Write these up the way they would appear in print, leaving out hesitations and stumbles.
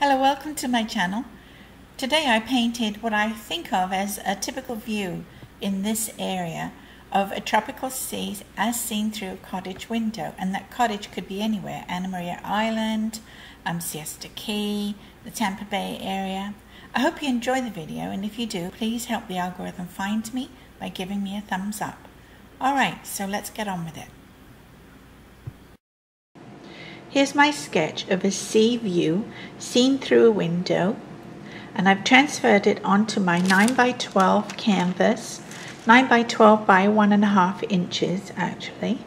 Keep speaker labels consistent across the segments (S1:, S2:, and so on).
S1: Hello, welcome to my channel. Today I painted what I think of as a typical view in this area of a tropical sea as seen through a cottage window, and that cottage could be anywhere: Anna Maria Island, Siesta Key, the Tampa Bay area. I hope you enjoy the video, and if you do, please help the algorithm find me by giving me a thumbs up. Alright, so let's get on with it. Here's my sketch of a sea view seen through a window, and I've transferred it onto my 9x12 canvas, 9x12 by 1.5 inches actually,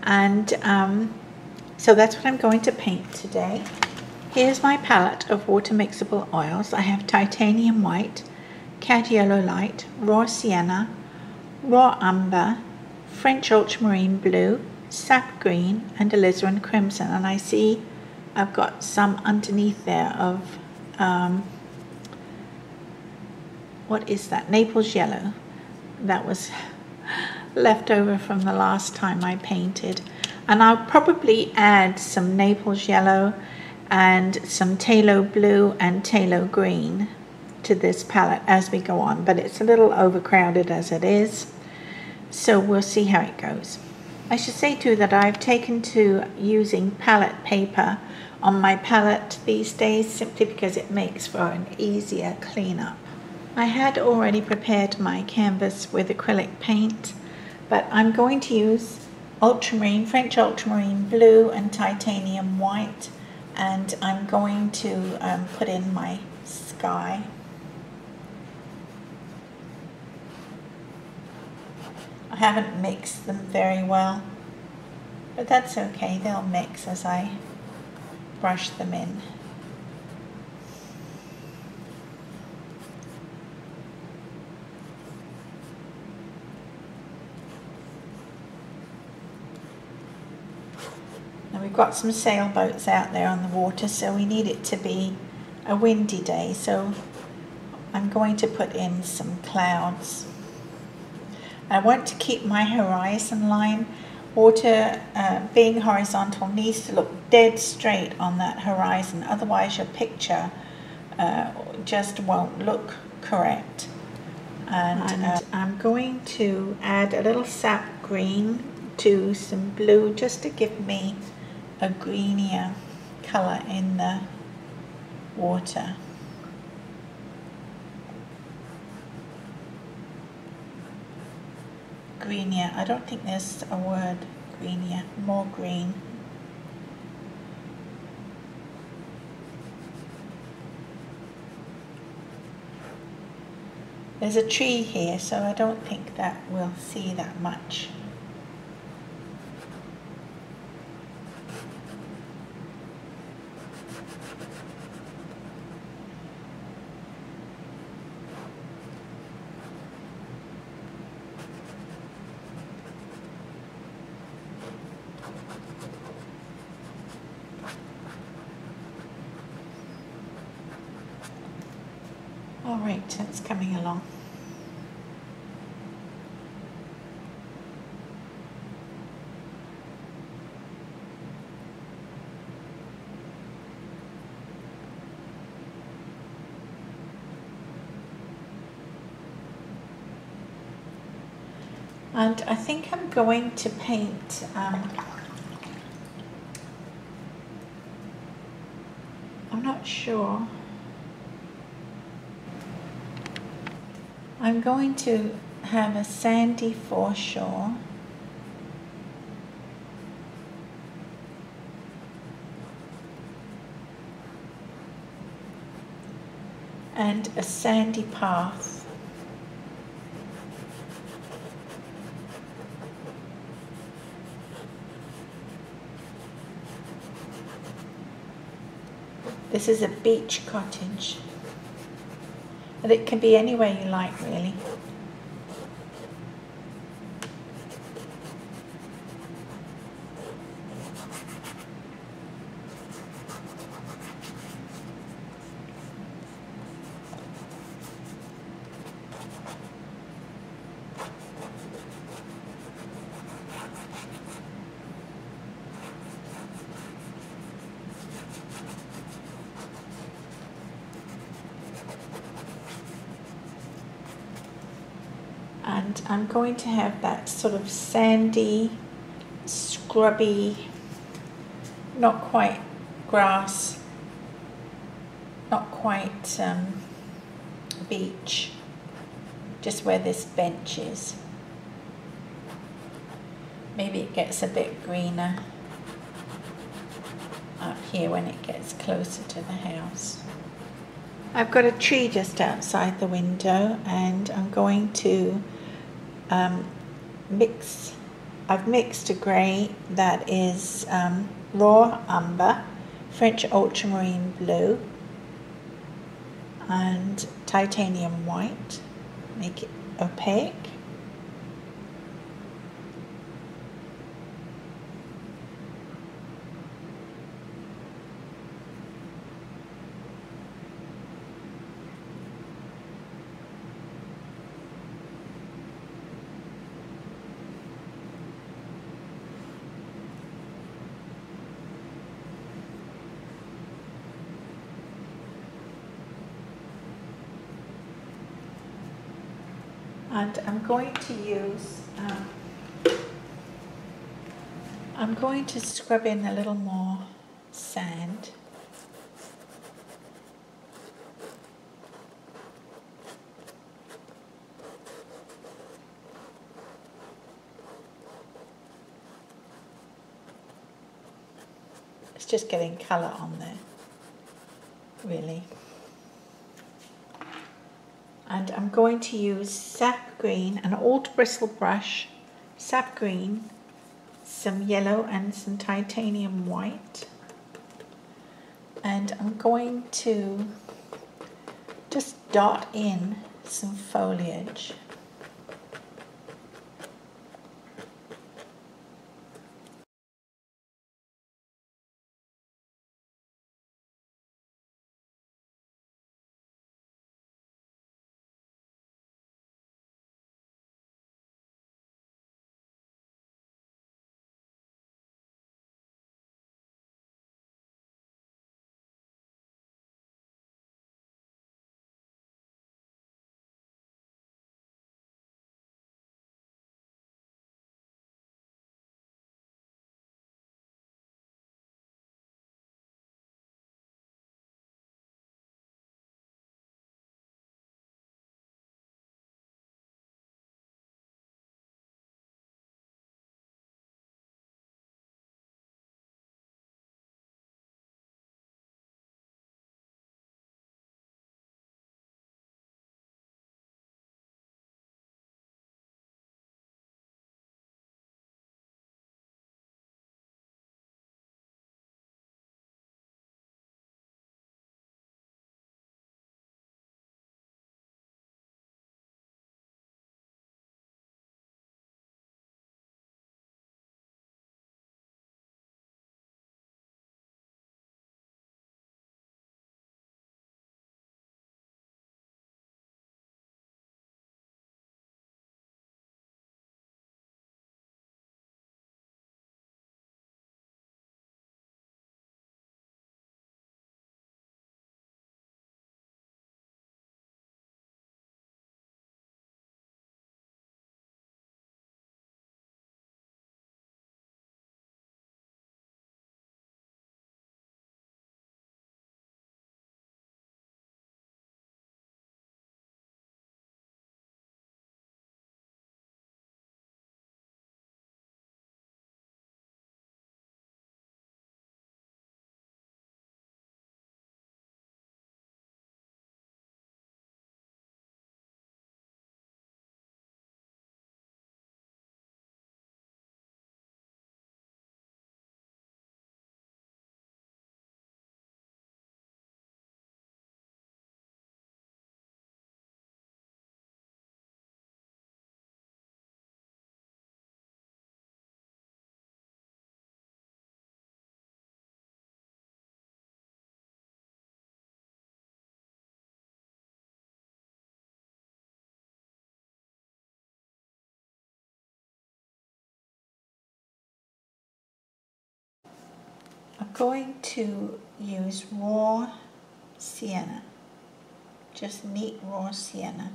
S1: and so that's what I'm going to paint today. Here's my palette of water mixable oils. I have titanium white, cad yellow light, raw sienna, raw umber, French ultramarine blue, sap green, and alizarin crimson, and I see I've got some underneath there of what is that? Naples yellow. That was left over from the last time I painted, and I'll probably add some Naples yellow and some phthalo blue and phthalo green to this palette as we go on, but it's a little overcrowded as it is, so we'll see how it goes. I should say too that I've taken to using palette paper on my palette these days simply because it makes for an easier cleanup. I had already prepared my canvas with acrylic paint, but I'm going to use ultramarine, French ultramarine blue and titanium white, and I'm going to put in my sky. I haven't mixed them very well, but that's okay, they'll mix as I brush them in. Now we've got some sailboats out there on the water, so we need it to be a windy day, so I'm going to put in some clouds. I want to keep my horizon line. Water being horizontal needs to look dead straight on that horizon, otherwise your picture just won't look correct. And I'm going to add a little sap green to some blue just to give me a greenier color in the water. Greenier, I don't think there's a word, greenier, more green. There's a tree here, so I don't think that we'll see that much. All right, it's coming along. And I think I'm going to paint I'm not sure. I'm going to have a sandy foreshore and a sandy path. This is a beach cottage, but it can be anywhere you like, really. And I'm going to have that sort of sandy, scrubby, not quite grass, not quite beach, just where this bench is. Maybe it gets a bit greener up here when it gets closer to the house. I've got a tree just outside the window, and I'm going to I've mixed a grey that is raw umber, French ultramarine blue, and titanium white, make it opaque. And I'm going to scrub in a little more sand. It's just getting colour on there, really. And I'm going to use sap green, an alt bristle brush, sap green, some yellow and some titanium white. And I'm going to just dot in some foliage. I'm going to use raw sienna, just neat raw sienna.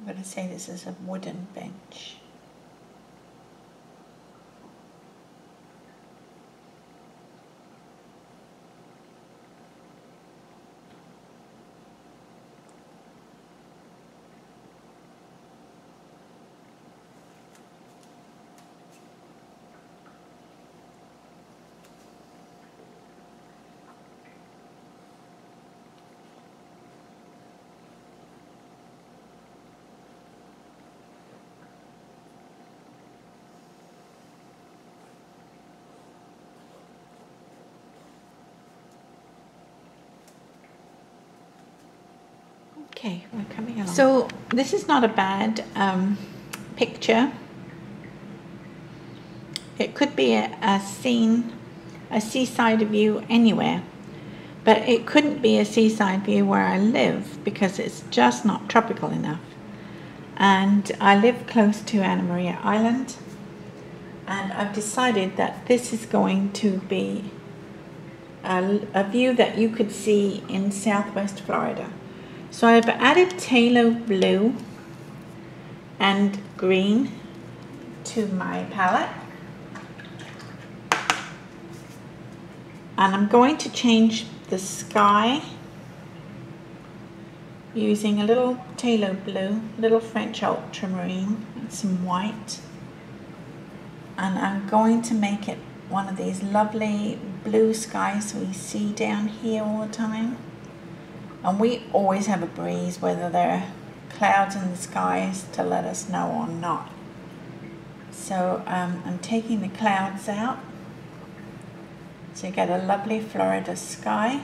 S1: I'm going to say this is a wooden bench. Okay, we're coming along. So this is not a bad picture. It could be a scene, a seaside view anywhere, but it couldn't be a seaside view where I live because it's just not tropical enough. And I live close to Anna Maria Island, and I've decided that this is going to be a view that you could see in Southwest Florida. So I've added phthalo blue and green to my palette. And I'm going to change the sky using a little phthalo blue, little French ultramarine, and some white. And I'm going to make it one of these lovely blue skies we see down here all the time. And we always have a breeze, whether there are clouds in the skies to let us know or not. So I'm taking the clouds out. So you get a lovely Florida sky.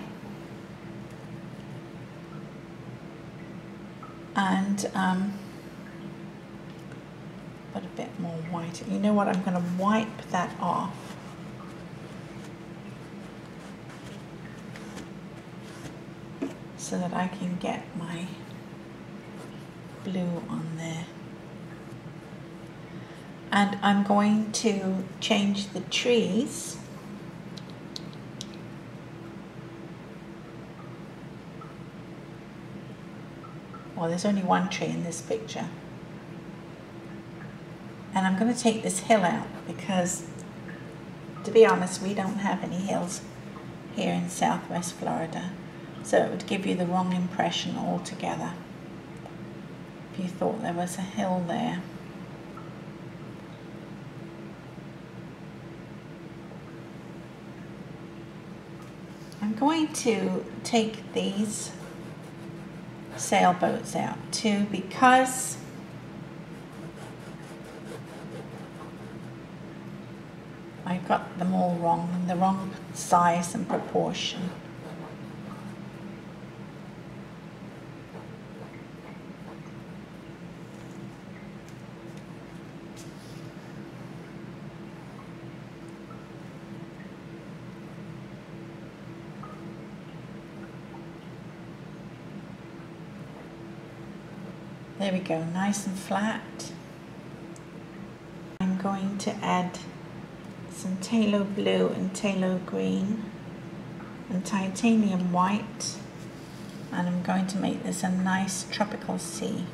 S1: And put a bit more white. You know what, I'm going to wipe that off. So that I can get my blue on there. And I'm going to change the trees. Well, there's only one tree in this picture. And I'm going to take this hill out because, to be honest, we don't have any hills here in Southwest Florida. So it would give you the wrong impression altogether if you thought there was a hill there. I'm going to take these sailboats out too because I got them all wrong, the wrong size and proportion. There we go, nice and flat. I'm going to add some phthalo blue and phthalo green and titanium white, and I'm going to make this a nice tropical sea.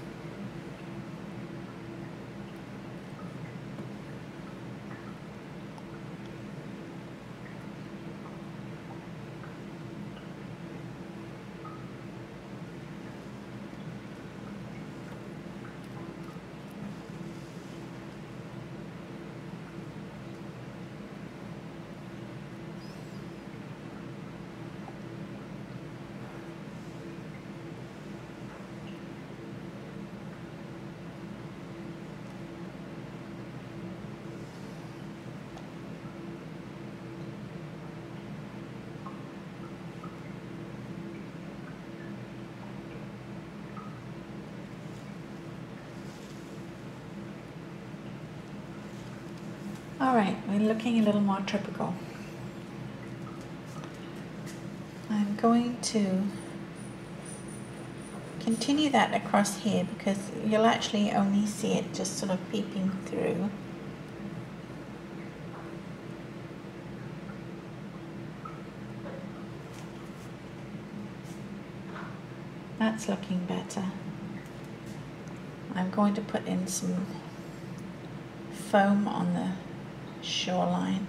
S1: All right, we're looking a little more tropical. I'm going to continue that across here because you'll actually only see it just sort of peeping through. That's looking better. I'm going to put in some foam on the shoreline.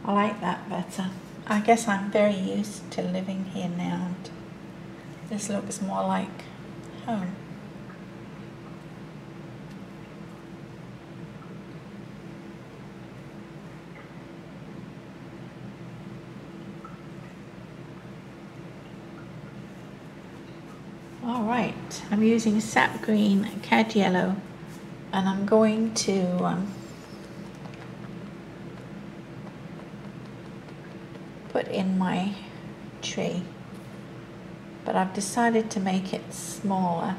S1: I like that better. I guess I'm very used to living here now. This looks more like home. All right, I'm using sap green, cad yellow, and I'm going to put in my tree, but I've decided to make it smaller.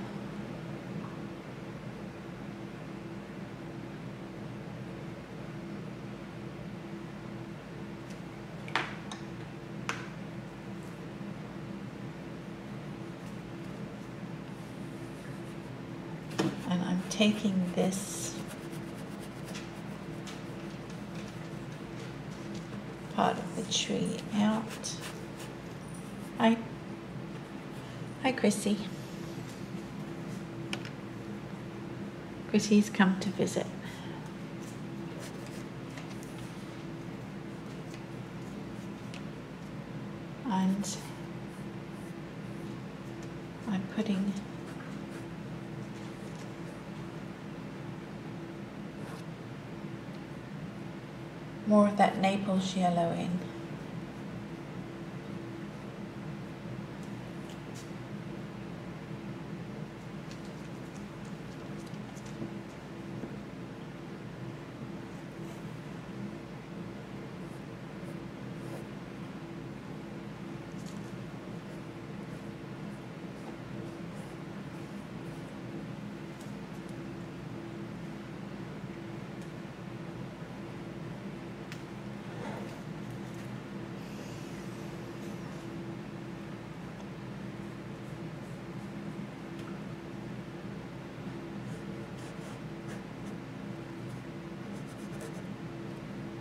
S1: And I'm taking this part of the tree out. Hi, Chrissy. Chrissy's come to visit. And I'm putting more of that Naples yellow in.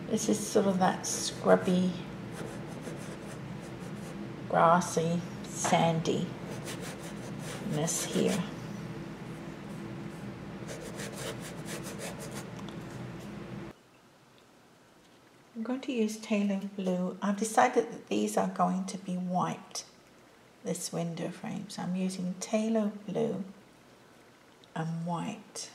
S1: This is sort of that scrubby, grassy, sandiness here. I'm going to use Taylor Blue. I've decided that these are going to be white, this window frame. So I'm using Taylor Blue and white.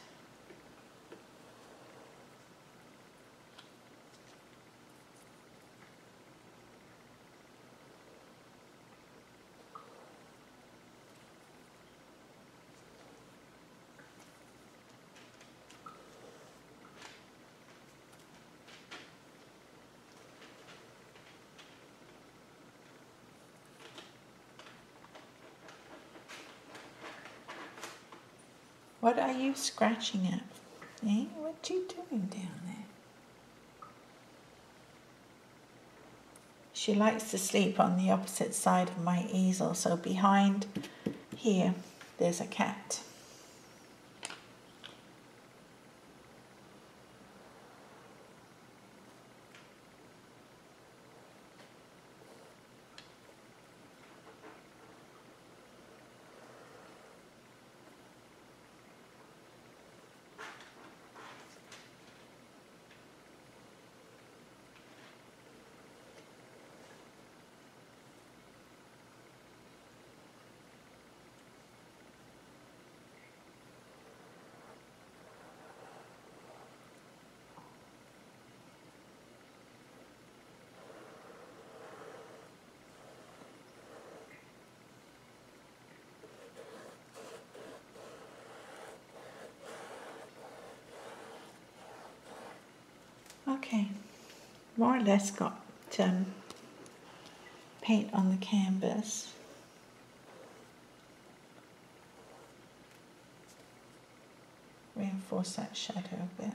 S1: What are you scratching at? Eh? What are you doing down there? She likes to sleep on the opposite side of my easel, so behind here there's a cat. Okay, more or less got paint on the canvas. Reinforce that shadow a bit.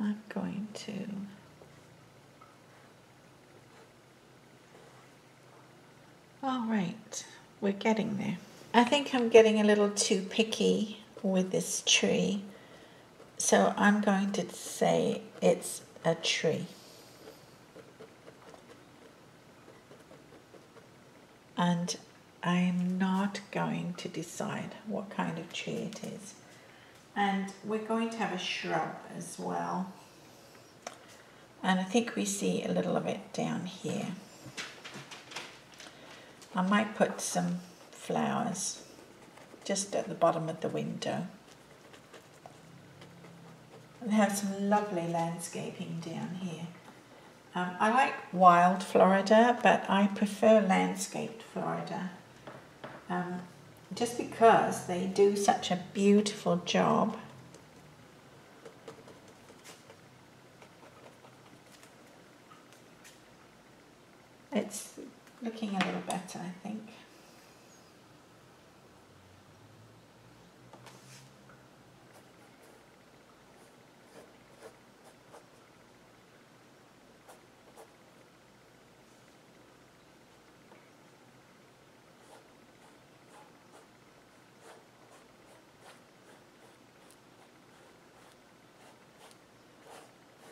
S1: I'm going to all right, we're getting there. I think I'm getting a little too picky with this tree, so I'm going to say it's a tree. And I'm not going to decide what kind of tree it is. And we're going to have a shrub as well. And I think we see a little of it down here. I might put some flowers just at the bottom of the window. And have some lovely landscaping down here. I like wild Florida, but I prefer landscaped Florida. Just because they do such a beautiful job. It's looking a little better, I think.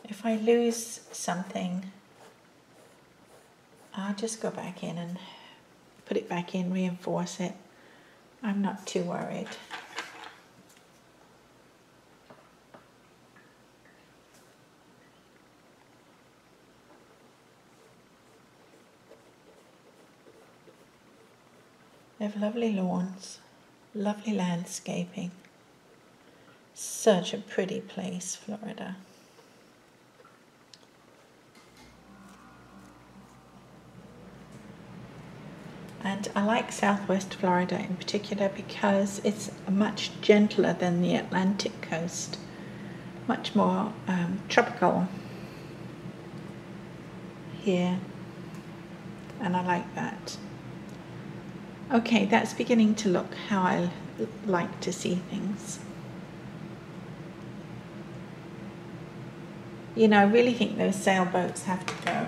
S1: If I lose something, I'll just go back in and put it back in, reinforce it. I'm not too worried. They have lovely lawns, lovely landscaping. Such a pretty place, Florida. And I like Southwest Florida in particular because it's much gentler than the Atlantic coast, much more tropical here, and I like that. Okay, that's beginning to look how I like to see things. You know, I really think those sailboats have to go.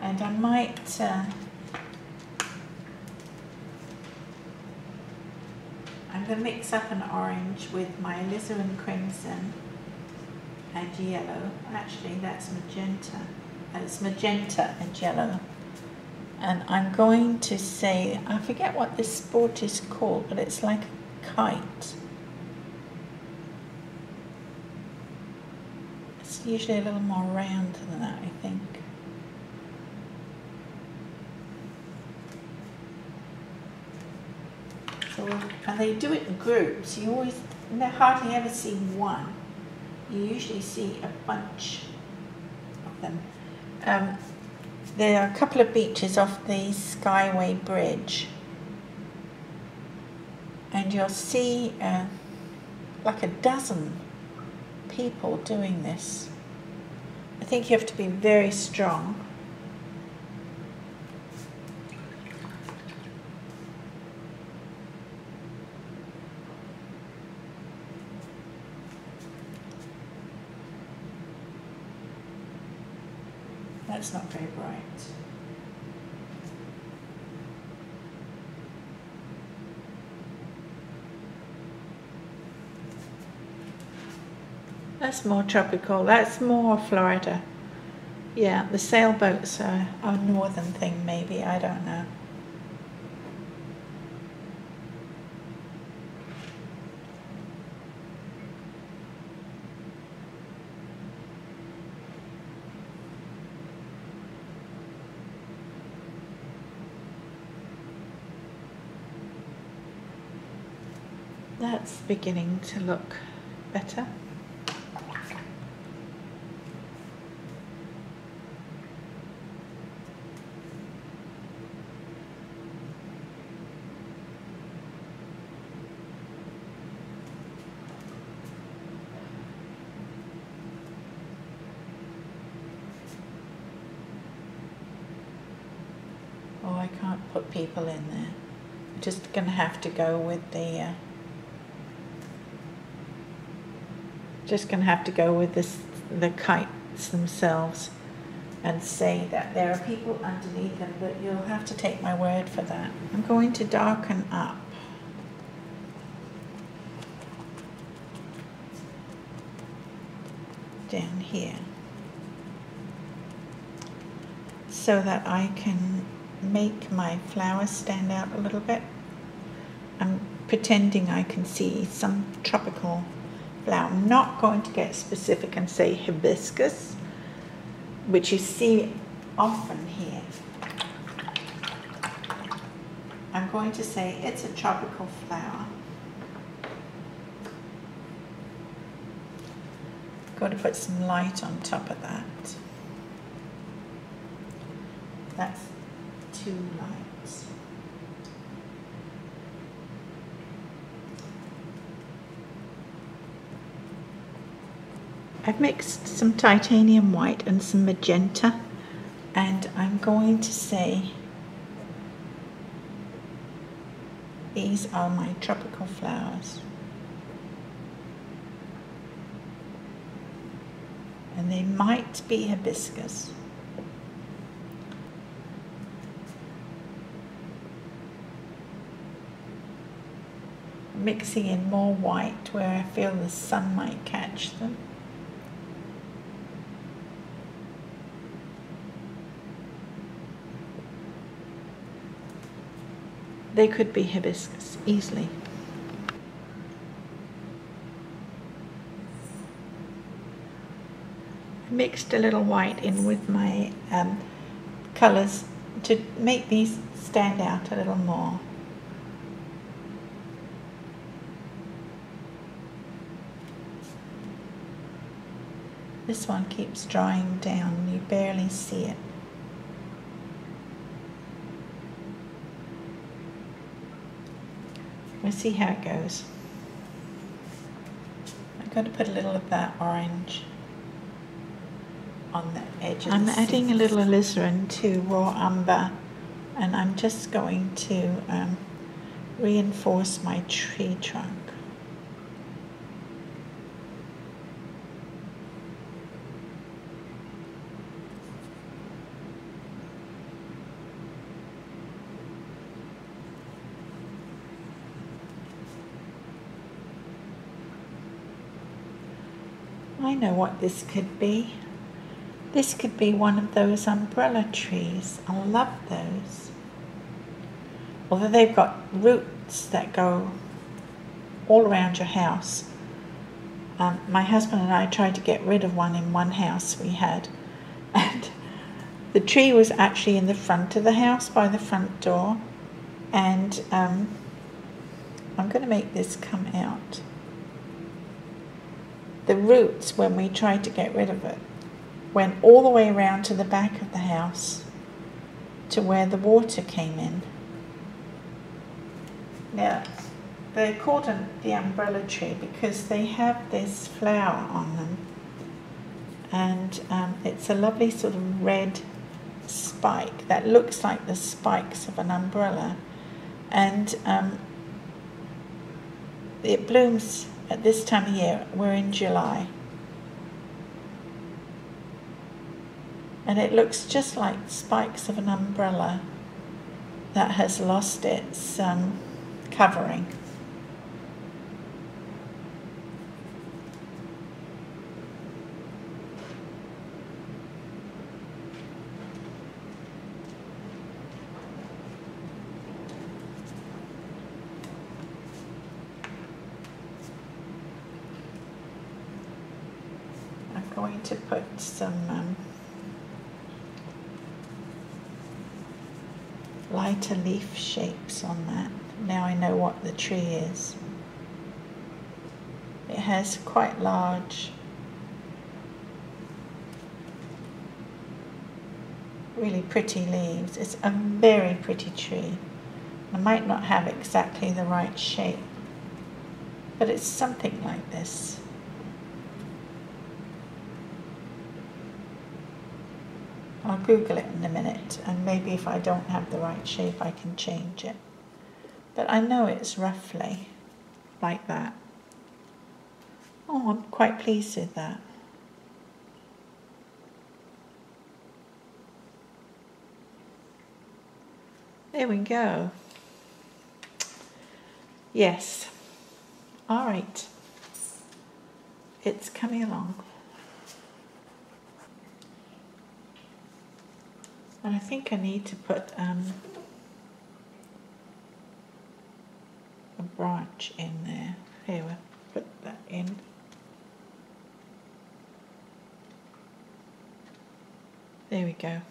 S1: And I might I'm going to mix up an orange with my alizarin crimson and yellow. Actually, that's magenta. It's magenta and yellow. And I'm going to say, I forget what this sport is called, but it's like a kite. It's usually a little more round than that, I think. And they do it in groups. You hardly ever see one. You usually see a bunch of them. There are a couple of beaches off the Skyway Bridge, and you'll see like a dozen people doing this. I think you have to be very strong. That's not very bright. That's more tropical. That's more Florida. Yeah, the sailboats are a northern thing maybe, I don't know. That's beginning to look better. Oh, I can't put people in there. I'm just going to have to go with the the kites themselves and say that there are people underneath them, but you'll have to take my word for that. I'm going to darken up down here so that I can make my flowers stand out a little bit. I'm pretending I can see some tropical flower. I'm not going to get specific and say hibiscus, which you see often here. I'm going to say it's a tropical flower. Got to put some light on top of that. That's too light. I've mixed some titanium white and some magenta, and I'm going to say these are my tropical flowers. And they might be hibiscus. Mixing in more white where I feel the sun might catch them. They could be hibiscus easily. Mixed a little white in with my colours to make these stand out a little more. This one keeps drying down, you barely see it. We'll see how it goes. I'm going to put a little of that orange on the edge of the seed. I'm adding a little alizarin to raw umber, and I'm just going to reinforce my tree trunk. I know what this could be. This could be one of those umbrella trees. I love those. Although they've got roots that go all around your house. My husband and I tried to get rid of one in one house we had. And the tree was actually in the front of the house by the front door. And I'm going to make this come out. The roots, when we tried to get rid of it, went all the way around to the back of the house to where the water came in. Now, they're called the umbrella tree because they have this flower on them, and it's a lovely sort of red spike that looks like the spikes of an umbrella, and it blooms at this time of year. We're in July. And it looks just like spikes of an umbrella that has lost its covering. Going to put some lighter leaf shapes on that. Now I know what the tree is. It has quite large, really pretty leaves. It's a very pretty tree. I might not have exactly the right shape, but it's something like this. I'll Google it in a minute, and maybe if I don't have the right shape I can change it. But I know it's roughly like that. Oh, I'm quite pleased with that. There we go. Yes. All right. It's coming along. And I think I need to put a branch in there. Here, we'll put that in. There we go.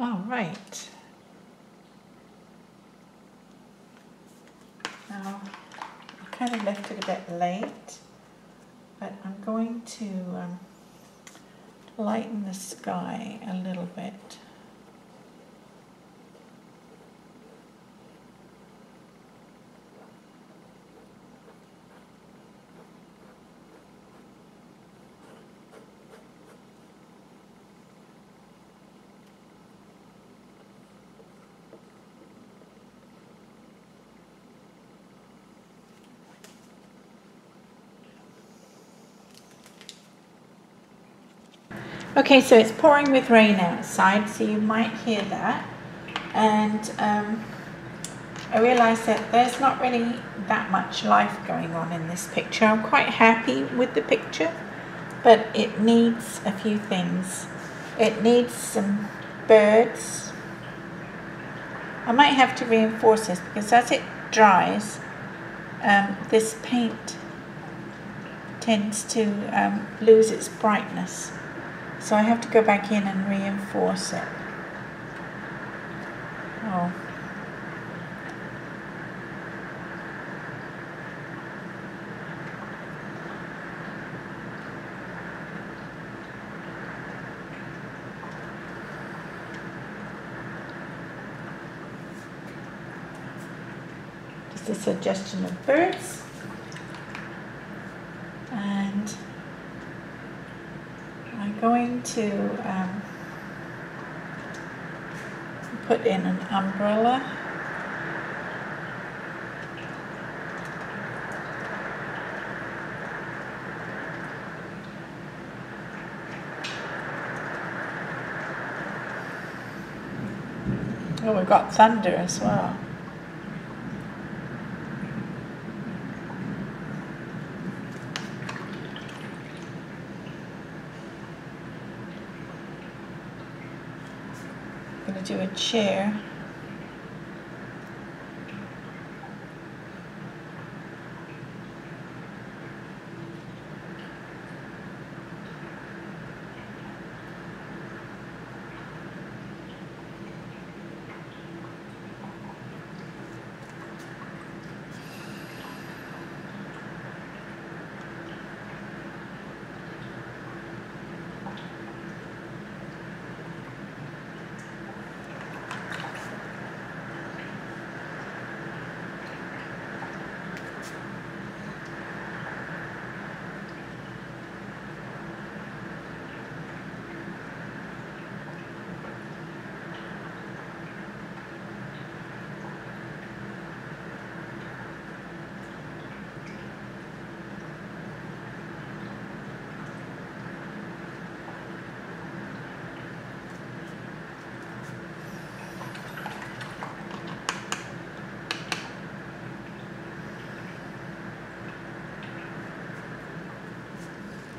S1: All right. Now, I kind of left it a bit late, but I'm going to lighten the sky a little bit. Okay, so it's pouring with rain outside, so you might hear that. And I realised that there's not really that much life going on in this picture. I'm quite happy with the picture, but it needs a few things. It needs some birds. I might have to reinforce this because as it dries, this paint tends to lose its brightness. So I have to go back in and reinforce it. Oh. Just a suggestion of birds. And I'm going to put in an umbrella. Oh, we've got thunder as well. I'm going to do a chair.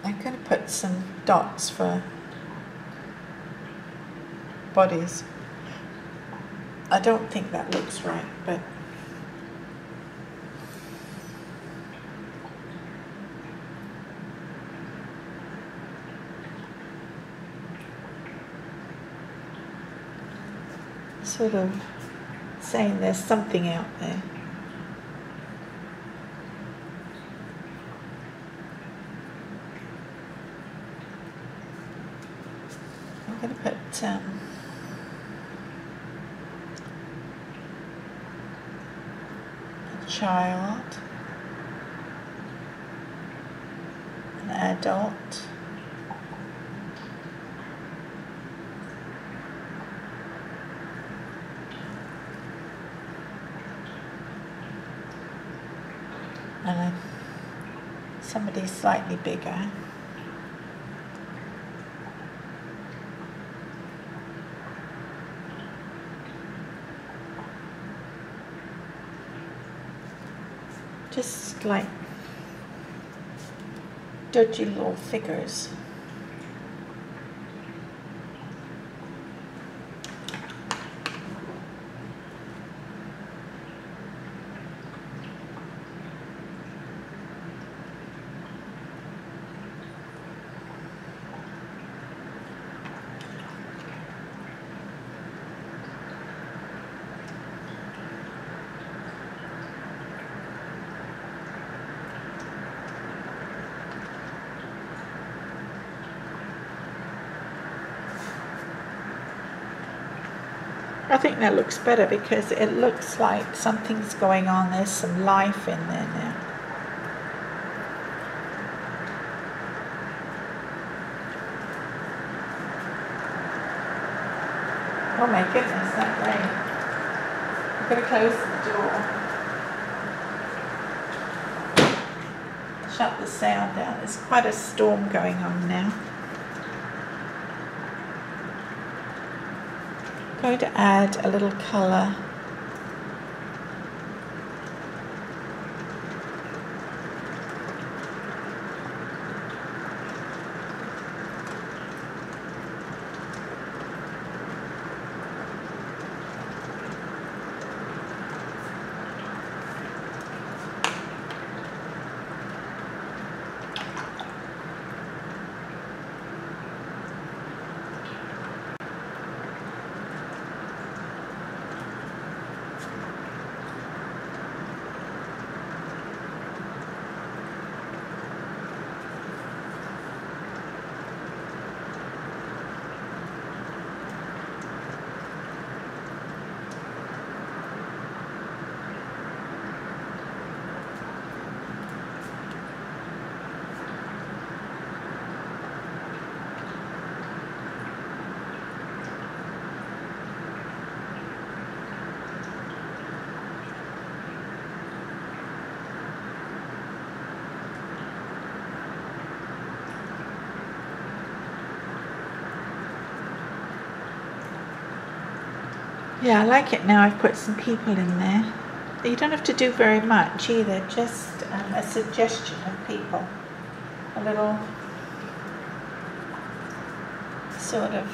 S1: I'm going to put some dots for bodies. I don't think that looks right, but sort of saying there's something out there. I'm going to put a child. an adult. And somebody slightly bigger. Just like dodgy little figures. I think that looks better because it looks like something's going on. There's some life in there now. Oh my goodness, that rain. I'm going to close the door. Shut the sound down. There's quite a storm going on now. I'm going to add a little colour. Yeah, I like it now. I've put some people in there. You don't have to do very much either, just a suggestion of people. A little sort of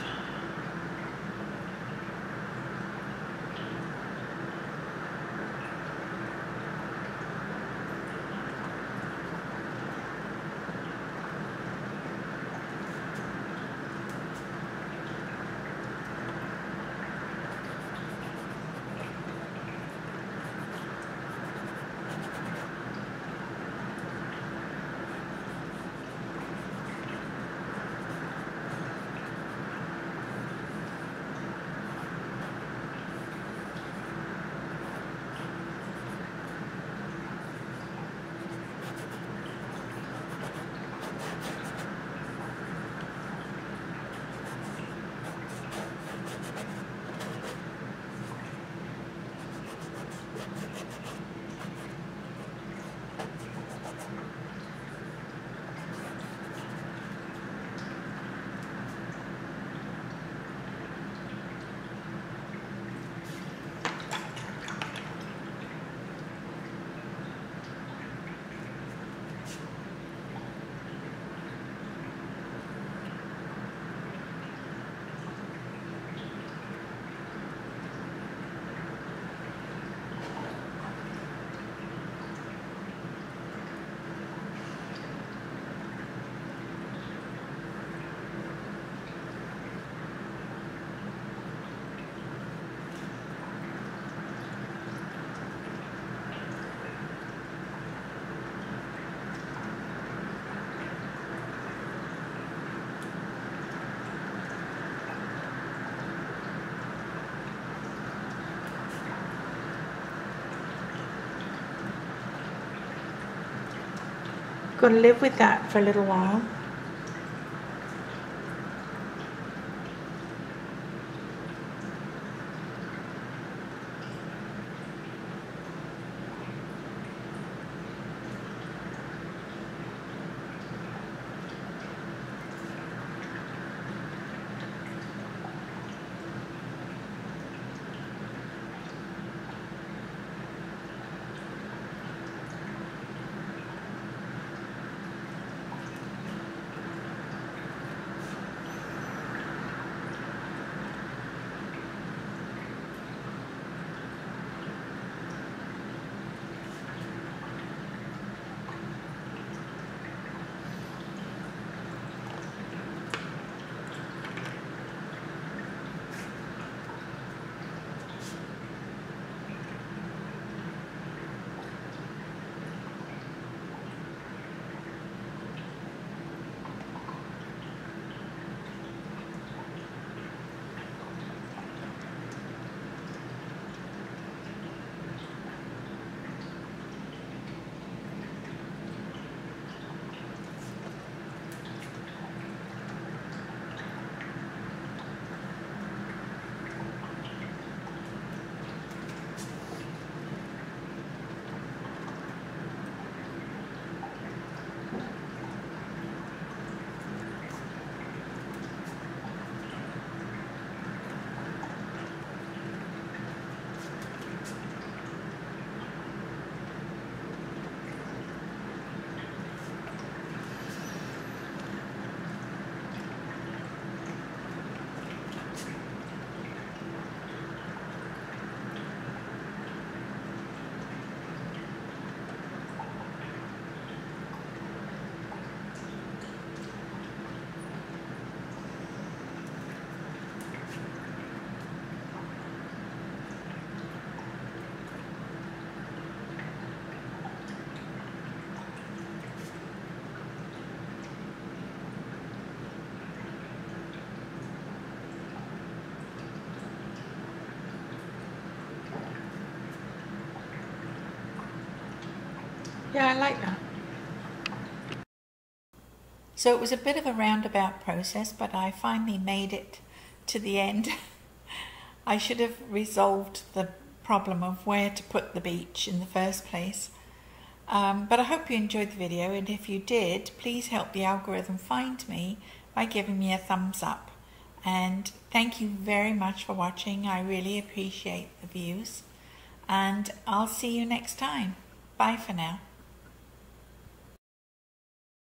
S1: Got to live with that for a little while. Yeah, I like that. So it was a bit of a roundabout process, but I finally made it to the end. I should have resolved the problem of where to put the beach in the first place. But I hope you enjoyed the video, and if you did, please help the algorithm find me by giving me a thumbs up. And thank you very much for watching. I really appreciate the views, and I'll see you next time. Bye for now.